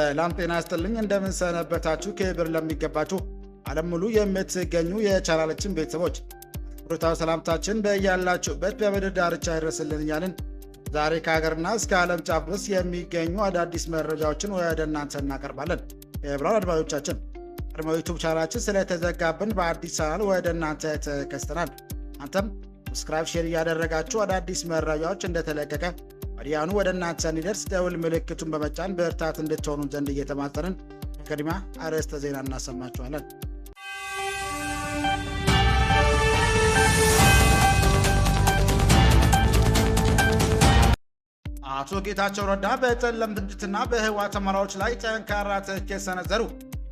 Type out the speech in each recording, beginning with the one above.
ሰላም ጤና ይስጥልኝ እንደምን ሰነበታችሁ ክብር ለሚገባችሁ ዓለም ሙሉ የምትገኙ የቻናላችን ቤተሰቦች ሩታው ሰላምታችን በእያላችሁበት በምድር ዳርቻ ይድረስልን እያልን ዛሬ ከሀገርና እስከ ዓለም ጫፍ ድረስ የሚገኙ አዳዲስ መረጃዎችን ወደ እናንተ እናቀርባለን። የብራን አድማጮቻችን ቀድሞ ዩቲዩብ ቻናላችን ስለተዘጋብን በአዲስ ቻናል ወደ እናንተ ተከስተናል። አንተም ሰብስክራይብ ሼር እያደረጋችሁ አዳዲስ መረጃዎች እንደተለቀቀ ወዲያውኑ ወደ እናንተ እንዲደርስ ደውል ምልክቱን በመጫን በርታት እንድትሆኑ ዘንድ እየተማጸንን ቅድሚያ አርዕስተ ዜና እናሰማችኋለን። አቶ ጌታቸው ረዳ በጠለም ድርጅትና በህወሓት አመራሮች ላይ ጠንካራ ትችት ሰነዘሩ።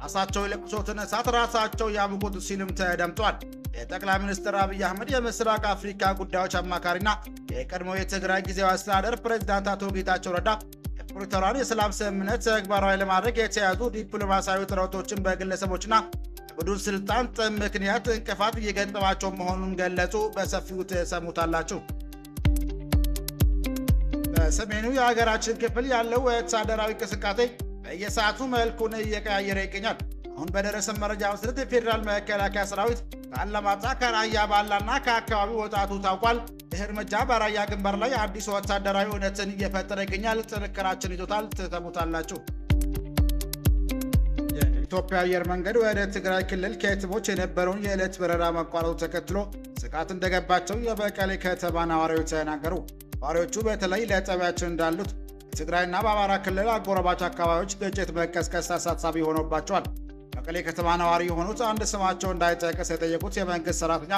ራሳቸው የለኮሱትን እሳት ራሳቸው ያብቁት ሲልም ተደምጧል። የጠቅላይ ሚኒስትር አብይ አህመድ የምስራቅ አፍሪካ ጉዳዮች አማካሪና የቀድሞ የትግራይ ጊዜያዊ አስተዳደር ፕሬዝዳንት አቶ ጌታቸው ረዳ የፕሪቶሪያን የሰላም ስምምነት ተግባራዊ ለማድረግ የተያዙ ዲፕሎማሲያዊ ጥረቶችን በግለሰቦችና በቡድን ስልጣን ጥም ምክንያት እንቅፋት እየገጠማቸው መሆኑን ገለጹ። በሰፊው ትሰሙታላችሁ። በሰሜኑ የሀገራችን ክፍል ያለው ወታደራዊ እንቅስቃሴ በየሰዓቱ መልኩን እየቀያየረ ይገኛል። አሁን በደረሰ መረጃ መሰረት የፌዴራል መከላከያ ሰራዊት ከአላማጣ ከራያ ባላና ከአካባቢው ወጣቱ ታውቋል። ይህ እርምጃ በራያ ግንባር ላይ አዲስ ወታደራዊ እውነትን እየፈጠረ ይገኛል። ጥንክራችን ይዞታል፣ ትሰሙታላችሁ። የኢትዮጵያ አየር መንገድ ወደ ትግራይ ክልል ከየትሞች የነበረውን የዕለት በረራ መቋረጡ ተከትሎ ስጋት እንደገባቸው የመቀሌ ከተማ ነዋሪዎች ተናገሩ። ነዋሪዎቹ በተለይ ለጠቢያችን እንዳሉት በትግራይና በአማራ ክልል አጎራባች አካባቢዎች ግጭት መቀስቀስ አሳሳቢ ሆኖባቸዋል። መቀሌ ከተማ ነዋሪ የሆኑት አንድ ስማቸው እንዳይጠቀስ የጠየቁት የመንግስት ሰራተኛ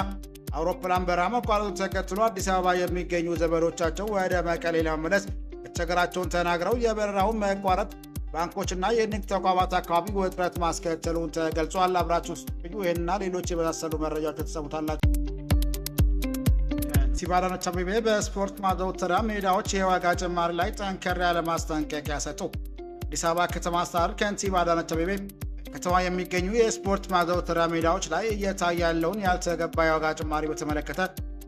አውሮፕላን በረራ መቋረጡን ተከትሎ አዲስ አበባ የሚገኙ ዘመዶቻቸው ወደ መቀሌ ለመመለስ መቸገራቸውን ተናግረው የበረራውን መቋረጥ ባንኮችና የንግድ ተቋማት አካባቢ ውጥረት ማስከተሉን ተገልጿል። አብራችሁ ስጥዩ ይህንና ሌሎች የመሳሰሉ መረጃዎች ተሰሙታላችሁ። ከንቲባ አዳነች አቤቤ በስፖርት ማዘውተሪያ ሜዳዎች የዋጋ ጭማሪ ላይ ጠንከር ያለ ማስጠንቀቂያ ሰጡ። አዲስ አበባ ከተማ አስተዳደር ከንቲባ አዳነች አቤቤ ከተማ የሚገኙ የስፖርት ማዘውተሪያ ሜዳዎች ላይ እየታየ ያለውን ያልተገባ የዋጋ ጭማሪ በተመለከተ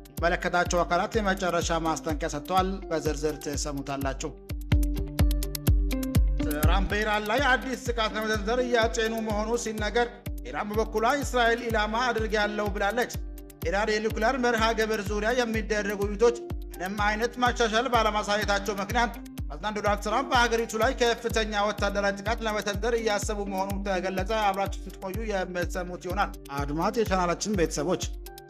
የሚመለከታቸው አካላት የመጨረሻ ማስጠንቀቂያ ሰጥተዋል። በዝርዝር ትሰሙታላችሁ። ትራምፕ በኢራን ላይ አዲስ ጥቃት ለመሰንዘር እያጤኑ መሆኑ ሲነገር፣ ኢራን በበኩሏ እስራኤል ኢላማ አድርጋለሁ ብላለች። ኢራን የኒውክሌር መርሃ ግብር ዙሪያ የሚደረጉ ውይይቶች ምንም አይነት ማሻሻል ባለማሳየታቸው ምክንያት ፕሬዝዳንት ዶናልድ ትራምፕ በሀገሪቱ ላይ ከፍተኛ ወታደራዊ ጥቃት ለመሰንዘር እያሰቡ መሆኑን ተገለጸ። አብራችሁ ስትቆዩ የምትሰሙት ይሆናል። አድማጭ የቻናላችን ቤተሰቦች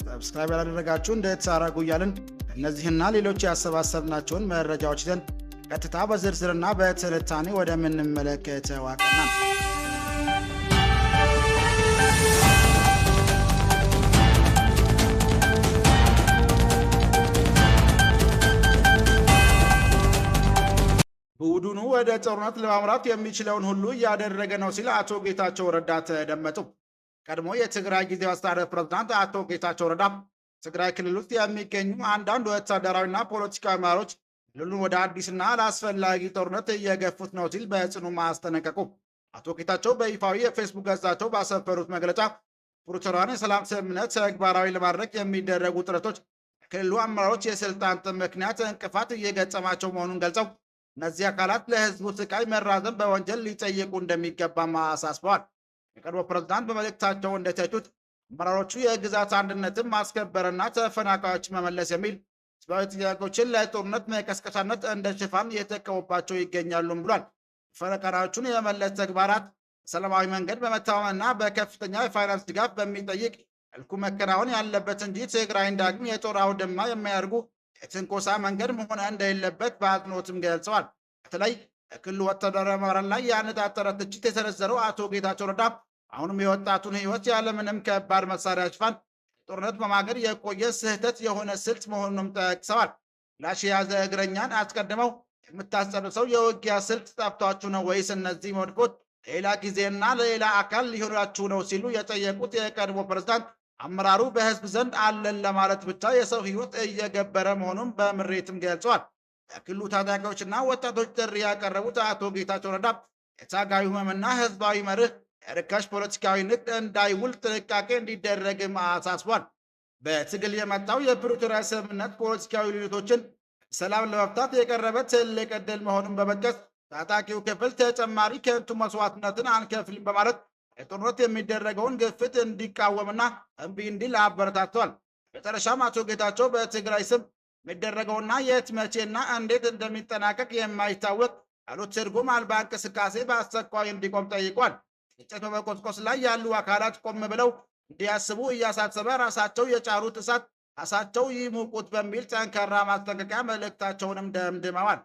ሰብስክራይብ ያላደረጋችሁ እንድታደርጉ እያልን እነዚህና ሌሎች ያሰባሰብናቸውን መረጃዎች ይዘን ቀጥታ በዝርዝርና በትንታኔ ወደምንመለከተው አቀናን። ቡድኑ ወደ ጦርነት ለማምራት የሚችለውን ሁሉ እያደረገ ነው ሲል አቶ ጌታቸው ረዳ ተደመጡ። ቀድሞ የትግራይ ጊዜያዊ አስተዳደር ፕሬዝዳንት አቶ ጌታቸው ረዳ ትግራይ ክልል ውስጥ የሚገኙ አንዳንድ ወታደራዊና ፖለቲካዊ አመራሮች ክልሉን ወደ አዲስና አላስፈላጊ ጦርነት እየገፉት ነው ሲል በጽኑ ማስጠነቀቁ። አቶ ጌታቸው በይፋዊ የፌስቡክ ገጻቸው ባሰፈሩት መግለጫ ፕሪቶሪያን የሰላም ስምምነት ተግባራዊ ለማድረግ የሚደረጉ ጥረቶች ክልሉ አመራሮች የስልጣን ጥም ምክንያት እንቅፋት እየገጠማቸው መሆኑን ገልጸው እነዚህ አካላት ለህዝቡ ስቃይ መራዘም በወንጀል ሊጠየቁ እንደሚገባም አሳስበዋል። የቀድሞ ፕሬዝዳንት በመልእክታቸው እንደተቹት አመራሮቹ የግዛት አንድነትን ማስከበርና ተፈናቃዮች መመለስ የሚል ህዝባዊ ጥያቄዎችን ለጦርነት መቀስቀሻነት እንደ ሽፋን እየተጠቀሙባቸው ይገኛሉም ብሏል። ተፈናቃዮቹን የመመለስ ተግባራት በሰላማዊ መንገድ በመተማመንና በከፍተኛ የፋይናንስ ድጋፍ በሚጠይቅ መልኩ መከናወን ያለበት እንጂ ትግራይን ዳግም የጦር አውድማ የሚያደርጉ የትንኮሳ መንገድ መሆን እንደሌለበት በአጽንኦትም ገልጸዋል። በተለይ የክልሉ ወታደራዊ አመራር ላይ ያነጣጠረ ትችት የሰነዘረው አቶ ጌታቸው ረዳ አሁንም የወጣቱን ህይወት ያለምንም ከባድ መሳሪያ ሽፋን ጦርነት በማገድ የቆየ ስህተት የሆነ ስልት መሆኑንም ጠቅሰዋል። ላሽ የያዘ እግረኛን አስቀድመው የምታስጨርሰው የውጊያ ስልት ጠፍቷችሁ ነው ወይስ እነዚህ መድፎች ሌላ ጊዜና ለሌላ አካል ሊሆናችሁ ነው ሲሉ የጠየቁት የቀድሞ ፕሬዝዳንት አመራሩ በህዝብ ዘንድ አለን ለማለት ብቻ የሰው ህይወት እየገበረ መሆኑን በምሬትም ገልጸዋል። የክልሉ ታጣቂዎችና ወጣቶች ጥሪ ያቀረቡት አቶ ጌታቸው ረዳ የታጋዩ ህመምና ህዝባዊ መርህ የርካሽ ፖለቲካዊ ንግድ እንዳይውል ጥንቃቄ እንዲደረግም አሳስቧል። በትግል የመጣው የፕሪቶሪያ ስምምነት ፖለቲካዊ ልዩነቶችን ሰላም ለመፍታት የቀረበ ትልቅ ዕድል መሆኑን በመጥቀስ ታጣቂው ክፍል ተጨማሪ ከንቱ መስዋዕትነትን አንከፍልም በማለት የጦርነት የሚደረገውን ግፍት እንዲቃወምና እምቢ እንዲል አበረታቷል። መጨረሻም አቶ ጌታቸው በትግራይ ስም የሚደረገውና የት መቼና እንዴት እንደሚጠናቀቅ የማይታወቅ ያሉት ትርጉም አልባ እንቅስቃሴ በአስቸኳይ እንዲቆም ጠይቋል። ግጭት በመቆስቆስ ላይ ያሉ አካላት ቆም ብለው እንዲያስቡ እያሳሰበ ራሳቸው የጫሩት እሳት ራሳቸው ይሙቁት በሚል ጠንካራ ማስጠንቀቂያ መልእክታቸውንም ደምድመዋል።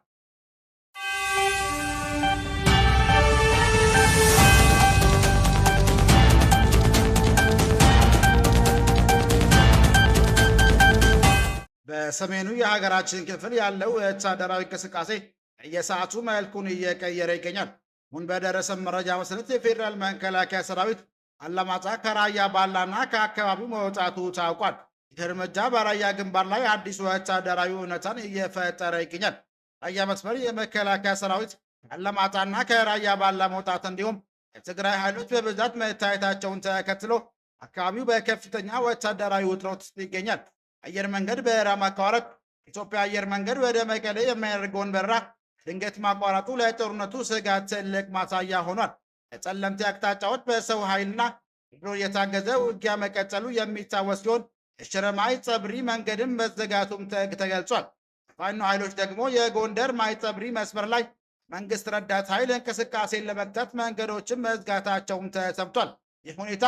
በሰሜኑ የሀገራችን ክፍል ያለው ወታደራዊ እንቅስቃሴ የሰዓቱ መልኩን እየቀየረ ይገኛል። አሁን በደረሰ መረጃ መሰረት የፌዴራል መከላከያ ሰራዊት አላማጣ ከራያ ባላና ከአካባቢው መውጣቱ ታውቋል። ይህ እርምጃ በራያ ግንባር ላይ አዲስ ወታደራዊ እውነታን እየፈጠረ ይገኛል። ራያ መስመር የመከላከያ ሰራዊት አላማጣና ከራያ ባላ መውጣት እንዲሁም የትግራይ ኃይሎች በብዛት መታየታቸውን ተከትሎ አካባቢው በከፍተኛ ወታደራዊ ውጥረት ውስጥ ይገኛል። አየር መንገድ በራ ማቋረጥ ኢትዮጵያ አየር መንገድ ወደ መቀሌ የሚያደርገውን በረራ ድንገት ማቋረጡ ለጦርነቱ ስጋት ትልቅ ማሳያ ሆኗል። የጸለምቲ አቅጣጫዎች በሰው ኃይልና ድሮን የታገዘ ውጊያ መቀጠሉ የሚታወስ ሲሆን የሽረ ማይጸብሪ መንገድም መዘጋቱም ተገልጿል። ፋኖ ኃይሎች ደግሞ የጎንደር ማይጸብሪ መስመር ላይ መንግስት ረዳት ኃይል እንቅስቃሴን ለመግታት መንገዶችን መዝጋታቸውም ተሰምቷል። ይህ ሁኔታ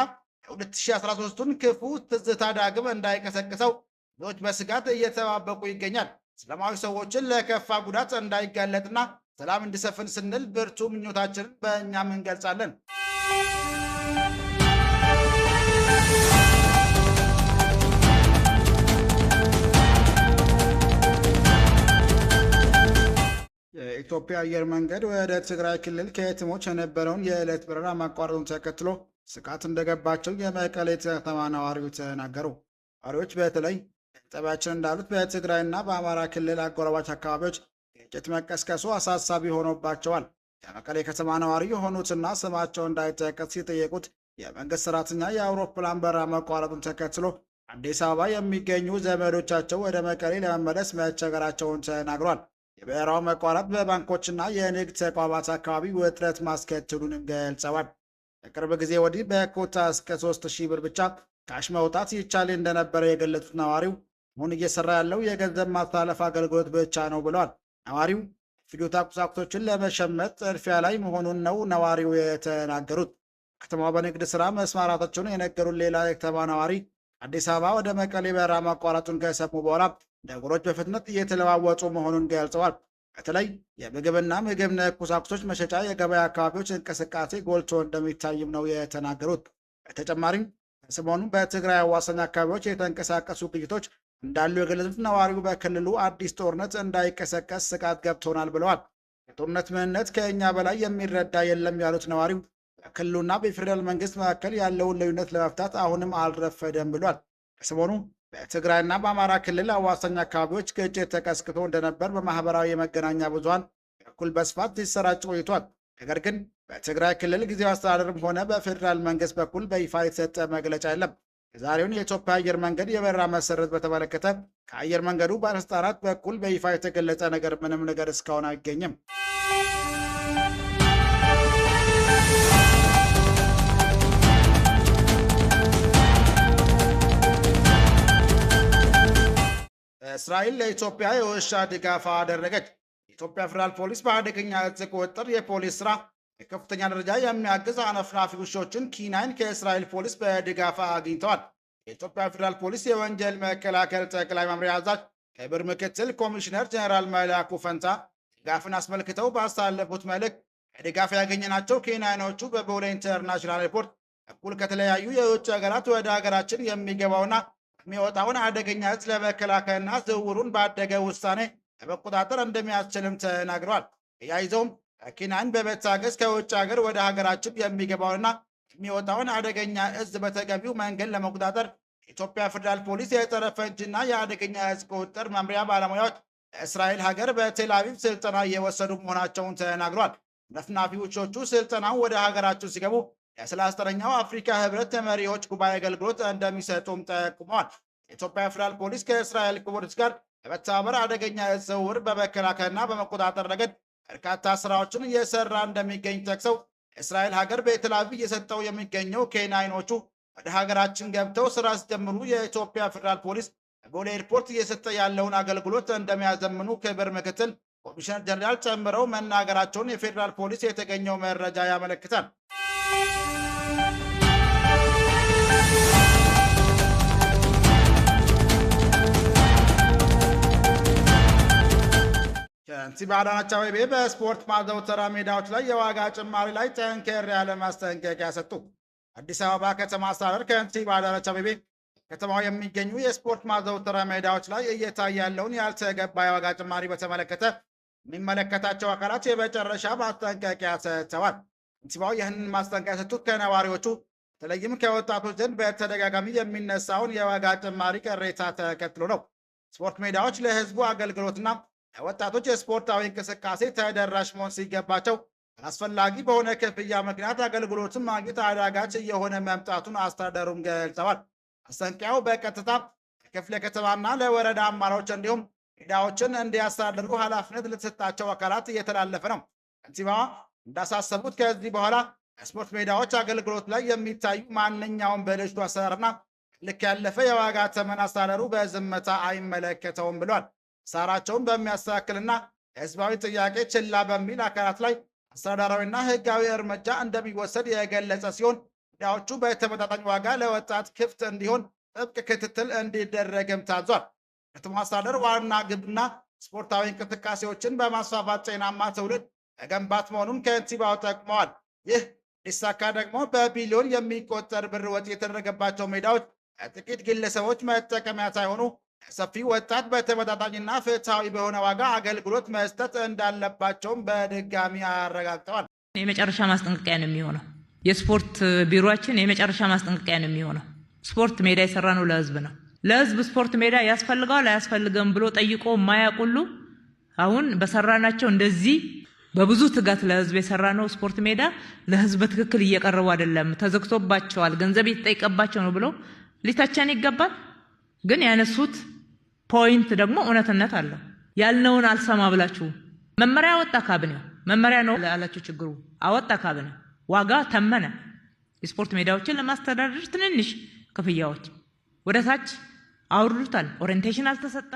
የ2013ቱን ክፉ ትዝታ ዳግም እንዳይቀሰቅሰው ብዙዎች በስጋት እየተባበቁ ይገኛል። ሰላማዊ ሰዎችን ለከፋ ጉዳት እንዳይጋለጥና ሰላም እንዲሰፍን ስንል ብርቱ ምኞታችንን በእኛም እንገልጻለን። የኢትዮጵያ አየር መንገድ ወደ ትግራይ ክልል ከየትሞች የነበረውን የዕለት በረራ ማቋረጡን ተከትሎ ስጋት እንደገባቸው የመቀሌ ከተማ ነዋሪዎች ተናገሩ። ነዋሪዎች በተለይ ጠቢያችን እንዳሉት በትግራይና በአማራ ክልል አጎራባች አካባቢዎች ግጭት መቀስቀሱ አሳሳቢ ሆኖባቸዋል። የመቀሌ ከተማ ነዋሪ የሆኑትና ስማቸው እንዳይጠቀስ ሲጠየቁት የመንግስት ሰራተኛ የአውሮፕላን በረራ መቋረጡን ተከትሎ አዲስ አበባ የሚገኙ ዘመዶቻቸው ወደ መቀሌ ለመመለስ መቸገራቸውን ተናግሯል። የበረራው መቋረጥ በባንኮችና የንግድ ተቋማት አካባቢ ውጥረት ማስከተሉንም ገልጸዋል። ከቅርብ ጊዜ ወዲህ በኮታ እስከ 3000 ብር ብቻ ካሽ መውጣት ይቻል እንደነበረ የገለጹት ነዋሪው አሁን እየሰራ ያለው የገንዘብ ማስተላለፍ አገልግሎት ብቻ ነው ብለዋል። ነዋሪው ፍጆታ ቁሳቁሶችን ለመሸመት ጥድፊያ ላይ መሆኑን ነው ነዋሪው የተናገሩት። ከተማዋ በንግድ ስራ መስማራታቸውን የነገሩን ሌላ የከተማ ነዋሪ አዲስ አበባ ወደ መቀሌ በረራ ማቋረጡን ከሰሙ በኋላ ነገሮች በፍጥነት እየተለዋወጡ መሆኑን ገልጸዋል። በተለይ የምግብና ምግብ ነክ ቁሳቁሶች መሸጫ የገበያ አካባቢዎች እንቅስቃሴ ጎልቶ እንደሚታይም ነው የተናገሩት። በተጨማሪም ሰሞኑን በትግራይ አዋሳኝ አካባቢዎች የተንቀሳቀሱ ግጭቶች እንዳሉ የገለጹት ነዋሪው በክልሉ አዲስ ጦርነት እንዳይቀሰቀስ ስጋት ገብቶናል ብለዋል። የጦርነት ምንነት ከእኛ በላይ የሚረዳ የለም ያሉት ነዋሪው በክልሉና በፌዴራል መንግስት መካከል ያለውን ልዩነት ለመፍታት አሁንም አልረፈደም ብሏል። ከሰሞኑ በትግራይና በአማራ ክልል አዋሳኝ አካባቢዎች ግጭት ተቀስቅሶ እንደነበር በማህበራዊ የመገናኛ ብዙሃን በኩል በስፋት ሲሰራጭ ቆይቷል። ነገር ግን በትግራይ ክልል ጊዜያዊ አስተዳደርም ሆነ በፌዴራል መንግስት በኩል በይፋ የተሰጠ መግለጫ የለም። የዛሬውን የኢትዮጵያ አየር መንገድ የበረራ መሰረት በተመለከተ ከአየር መንገዱ ባለስልጣናት በኩል በይፋ የተገለጸ ምንም ነገር እስካሁን አይገኝም። እስራኤል ለኢትዮጵያ የውሻ ድጋፍ አደረገች። የኢትዮጵያ ፌዴራል ፖሊስ በአደገኛ እጽ ቁጥጥር የፖሊስ ስራ በከፍተኛ ደረጃ የሚያግዝ አነፍናፊ ውሾችን ኪናይን ከእስራኤል ፖሊስ በድጋፍ አግኝተዋል። የኢትዮጵያ ፌዴራል ፖሊስ የወንጀል መከላከል ጠቅላይ መምሪያ አዛዥ ክቡር ምክትል ኮሚሽነር ጀነራል መላኩ ፈንታ ድጋፍን አስመልክተው ባስተላለፉት መልእክት ከድጋፍ ያገኘናቸው ኬንያኖቹ በቦሌ ኢንተርናሽናል ኤርፖርት በኩል ከተለያዩ የውጭ ሀገራት ወደ ሀገራችን የሚገባውና የሚወጣውን አደገኛ እጽ ለመከላከልና ዝውውሩን ባደገ ውሳኔ ለመቆጣጠር እንደሚያስችልም ተናግረዋል። ተያይዘውም ከኬንያን በመታገዝ ከውጭ ሀገር ወደ ሀገራችን የሚገባውና የሚወጣውን አደገኛ እጽ በተገቢው መንገድ ለመቆጣጠር የኢትዮጵያ ፌዴራል ፖሊስ የጸረ ፈንጂና የአደገኛ እጽ ቁጥጥር መምሪያ ባለሙያዎች በእስራኤል ሀገር በቴል አቪቭ ስልጠና እየወሰዱ መሆናቸውን ተናግሯል። ነፍናፊ ውሾቹ ስልጠናው ወደ ሀገራችን ሲገቡ የ39ኛው አፍሪካ ህብረት መሪዎች ጉባኤ አገልግሎት እንደሚሰጡም ጠቁመዋል። የኢትዮጵያ ፌዴራል ፖሊስ ከእስራኤል ፖሊስ ጋር በመተባበር አደገኛ እጽ ዝውውር በመከላከልና በመቆጣጠር ረገድ በርካታ ስራዎችን እየሰራ እንደሚገኝ ጠቅሰው እስራኤል ሀገር በቴል አቪቭ እየሰጠው የሚገኘው ኬናይኖቹ ወደ ሀገራችን ገብተው ስራ ሲጀምሩ የኢትዮጵያ ፌዴራል ፖሊስ ቦሌ ኤርፖርት እየሰጠ ያለውን አገልግሎት እንደሚያዘምኑ ክብር ምክትል ኮሚሽነር ጀነራል ጨምረው መናገራቸውን የፌዴራል ፖሊስ የተገኘው መረጃ ያመለክታል። ከንቲባ አዳነች አቤቤ በስፖርት ማዘውተሪያ ሜዳዎች ላይ የዋጋ ጭማሪ ላይ ጠንከር ያለ ማስጠንቀቂያ ሰጡ። አዲስ አበባ ከተማ አስተዳደር ከንቲባ አዳነች አቤቤ ከተማው የሚገኙ የስፖርት ማዘውተሪያ ሜዳዎች ላይ እየታየ ያለውን ያልተገባ የዋጋ ጭማሪ በተመለከተ የሚመለከታቸው አካላት የመጨረሻ ማስጠንቀቂያ ሰጥተዋል። ከንቲባው ይህንን ማስጠንቀቂያ የሰጡት ከነዋሪዎቹ በተለይም ከወጣቶች ዘንድ በተደጋጋሚ የሚነሳውን የዋጋ ጭማሪ ቅሬታ ተከትሎ ነው። ስፖርት ሜዳዎች ለሕዝቡ አገልግሎትና ለወጣቶች የስፖርታዊ እንቅስቃሴ ተደራሽ መሆን ሲገባቸው አስፈላጊ በሆነ ክፍያ ምክንያት አገልግሎትን ማግኘት አዳጋች እየሆነ መምጣቱን አስተዳደሩም ገልጸዋል። ማስጠንቀቂያው በቀጥታ ለክፍለ ከተማና ለወረዳ አመራሮች እንዲሁም ሜዳዎችን እንዲያስተዳድሩ ኃላፊነት ለተሰጣቸው አካላት እየተላለፈ ነው። ከንቲባዋ እንዳሳሰቡት ከዚህ በኋላ የስፖርት ሜዳዎች አገልግሎት ላይ የሚታዩ ማንኛውም ብልሹ አሰራርና ልክ ያለፈ የዋጋ ተመን አስተዳደሩ በዝምታ አይመለከተውም ብሏል። ሳራቸውን በሚያስተካክልና የህዝባዊ ጥያቄ ችላ በሚል አካላት ላይ አስተዳደራዊና ህጋዊ እርምጃ እንደሚወሰድ የገለጸ ሲሆን ሜዳዎቹ በተመጣጣኝ ዋጋ ለወጣት ክፍት እንዲሆን ጥብቅ ክትትል እንዲደረግም ታዟል። ከተማ አስተዳደር ዋና ግብና ስፖርታዊ እንቅስቃሴዎችን በማስፋፋት ጤናማ ትውልድ መገንባት መሆኑን ከንቲባው ጠቅመዋል። ይህ ሊሳካ ደግሞ በቢሊዮን የሚቆጠር ብር ወጪ የተደረገባቸው ሜዳዎች ጥቂት ግለሰቦች መጠቀሚያ ሳይሆኑ ሰፊ ወጣት በተመጣጣኝና ፍትሃዊ በሆነ ዋጋ አገልግሎት መስጠት እንዳለባቸውም በድጋሚ አረጋግጠዋል። የመጨረሻ ማስጠንቀቂያ ነው የሚሆነው። የስፖርት ቢሮአችን የመጨረሻ ማስጠንቀቂያ ነው የሚሆነው። ስፖርት ሜዳ የሰራ ነው ለህዝብ ነው። ለህዝብ ስፖርት ሜዳ ያስፈልጋል አያስፈልግም ብሎ ጠይቆ ማያቁሉ አሁን በሰራናቸው እንደዚህ በብዙ ትጋት ለህዝብ የሰራ ነው ስፖርት ሜዳ ለህዝብ በትክክል እየቀረቡ አይደለም፣ ተዘግቶባቸዋል፣ ገንዘብ የተጠይቀባቸው ነው ብሎ ሊታቻን ይገባል። ግን ያነሱት ፖይንት ደግሞ እውነትነት አለው። ያልነውን አልሰማ ብላችሁ መመሪያ አወጣ ካቢኔው። መመሪያ ነው ያላችሁ ችግሩ አወጣ ካቢኔው። ዋጋ ተመነ። የስፖርት ሜዳዎችን ለማስተዳደር ትንንሽ ክፍያዎች ወደ ታች አውርዱታል። ኦሪየንቴሽን አልተሰጠ።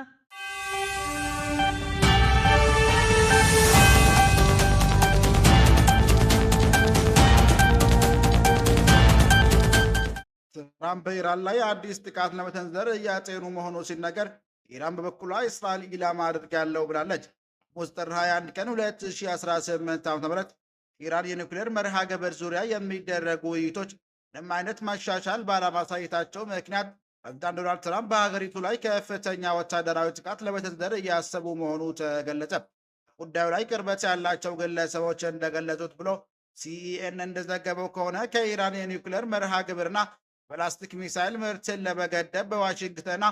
ትራምፕ በኢራን ላይ አዲስ ጥቃት ለመሰንዘር እያጤኑ መሆኑ ሲነገር ኢራን በበኩሏ እስራኤል ኢላማ አድርጋለሁ ብላለች። ጥር 21 ቀን 2018 ዓ.ም ኢራን የኒውክሌር መርሃ ግብር ዙሪያ የሚደረጉ ውይይቶች ምንም አይነት መሻሻል ባለማሳየታቸው ምክንያት ፕሬዝዳንት ዶናልድ ትራምፕ በሀገሪቱ ላይ ከፍተኛ ወታደራዊ ጥቃት ለመሰንዘር እያሰቡ መሆኑ ተገለጸ። ጉዳዩ ላይ ቅርበት ያላቸው ግለሰቦች እንደገለጹት ብሎ ሲኢኤን እንደዘገበው ከሆነ ከኢራን የኒውክሌር መርሃ ግብርና ፕላስቲክ ሚሳይል ምርትን ለመገደብ በዋሽንግተንና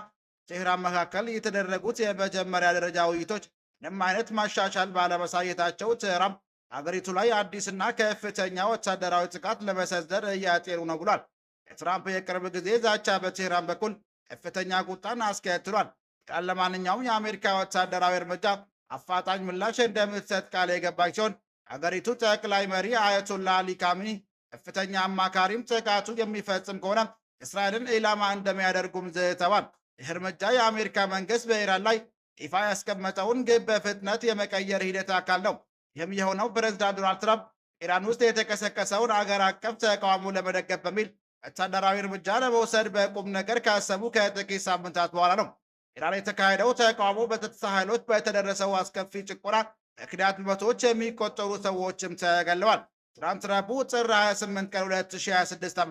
ቴህራን መካከል የተደረጉት የመጀመሪያ ደረጃ ውይይቶች ምንም አይነት ማሻሻል ባለማሳየታቸው ትራምፕ ሀገሪቱ ላይ አዲስና ከፍተኛ ወታደራዊ ጥቃት ለመሰንዘር እያጤኑ ነው ብሏል። የትራምፕ የቅርብ ጊዜ ዛቻ በቴህራን በኩል ከፍተኛ ቁጣን አስከትሏል። ኢራን ለማንኛውም የአሜሪካ ወታደራዊ እርምጃ አፋጣኝ ምላሽ እንደምትሰጥ ቃል የገባች ሲሆን ሀገሪቱ ጠቅላይ መሪ አያቶላ አሊ ካሚኒ ከፍተኛ አማካሪም ጥቃቱ የሚፈጽም ከሆነ እስራኤልን ኢላማ እንደሚያደርጉም ዝተዋል። ይህ እርምጃ የአሜሪካ መንግስት በኢራን ላይ ይፋ ያስቀመጠውን ግብ በፍጥነት የመቀየር ሂደት አካል ነው። ይህም የሆነው ፕሬዝዳንት ዶናልድ ትራምፕ ኢራን ውስጥ የተቀሰቀሰውን አገር አቀፍ ተቃውሞ ለመደገፍ በሚል ወታደራዊ እርምጃ ለመውሰድ በቁም ነገር ካሰቡ ከጥቂት ሳምንታት በኋላ ነው። ኢራን የተካሄደው ተቃውሞ በጸጥታ ኃይሎች በተደረሰው አስከፊ ጭቆና ምክንያት በመቶዎች የሚቆጠሩ ሰዎችም ተገለዋል። ትናንት ረቡዕ ጥር 28 ቀን 2026 ዓ.ም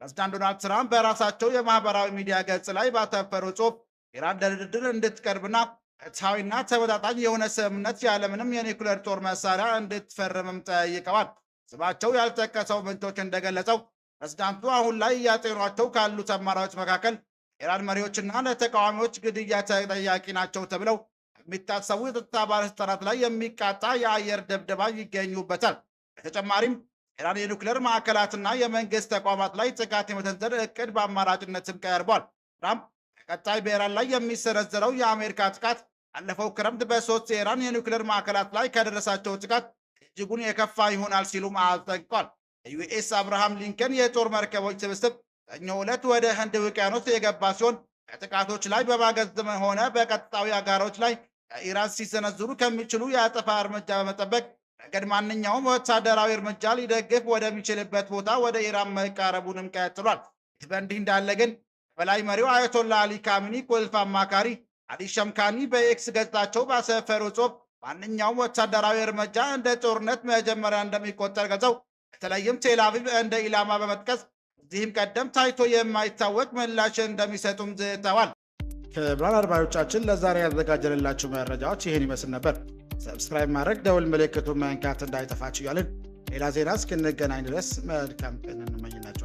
ፕሬዝዳንት ዶናልድ ትራምፕ በራሳቸው የማህበራዊ ሚዲያ ገጽ ላይ ባተፈሩ ጽሑፍ ኢራን ለድርድር እንድትቀርብና ፍትሐዊና ተመጣጣኝ የሆነ ስምምነት ያለምንም የኒውክሌር ጦር መሳሪያ እንድትፈርምም ጠይቀዋል። ስማቸው ያልጠቀሰው ምንጮች እንደገለጸው ፕሬዝዳንቱ አሁን ላይ እያጤኗቸው ካሉት አማራጮች መካከል ኢራን መሪዎችና ለተቃዋሚዎች ግድያ ተጠያቂ ናቸው ተብለው የሚታሰቡ የጸጥታ ባለስልጣናት ላይ የሚቃጣ የአየር ድብደባ ይገኙበታል። በተጨማሪም ኢራን የኒውክሌር ማዕከላትና የመንግስት ተቋማት ላይ ጥቃት የመሰንዘር እቅድ በአማራጭነትም ቀርቧል። ትራምፕ በቀጣይ በኢራን ላይ የሚሰነዘረው የአሜሪካ ጥቃት አለፈው ክረምት በ3 የኢራን የኒውክሌር ማዕከላት ላይ ከደረሳቸው ጥቃት እጅጉን የከፋ ይሆናል ሲሉም አስጠንቅቀዋል። የዩኤስ አብርሃም ሊንከን የጦር መርከቦች ስብስብ ሰኞ ዕለት ወደ ህንድ ውቅያኖስ የገባ ሲሆን ከጥቃቶች ላይ በማገዘም ሆነ በቀጥታዊ አጋሮች ላይ ከኢራን ሲሰነዝሩ ከሚችሉ የአጸፋ እርምጃ በመጠበቅ ረገድ ማንኛውም ወታደራዊ እርምጃ ሊደግፍ ወደሚችልበት ቦታ ወደ ኢራን መቃረቡንም ቀጥሏል። ይህ በእንዲህ እንዳለ ግን በላይ መሪው አያቶላ አሊ ካሚኒ ቁልፍ አማካሪ አሊ ሸምካኒ በኤክስ ገጻቸው ባሰፈሩ ጽሑፍ ማንኛውም ወታደራዊ እርምጃ እንደ ጦርነት መጀመሪያ እንደሚቆጠር ገልጸው በተለይም ቴል አቪቭ እንደ ኢላማ በመጥቀስ እዚህም ቀደም ታይቶ የማይታወቅ ምላሽ እንደሚሰጡም ዝተዋል። ክቡራን አድማጮቻችን ለዛሬ ያዘጋጀንላችሁ መረጃዎች ይህን ይመስል ነበር። ሰብስክራይብ ማድረግ ደውል ምልክቱን መንካት እንዳይጠፋችሁ እያልን ሌላ ዜና እስክንገናኝ ድረስ መልካም ቀን እንመኝላችሁ።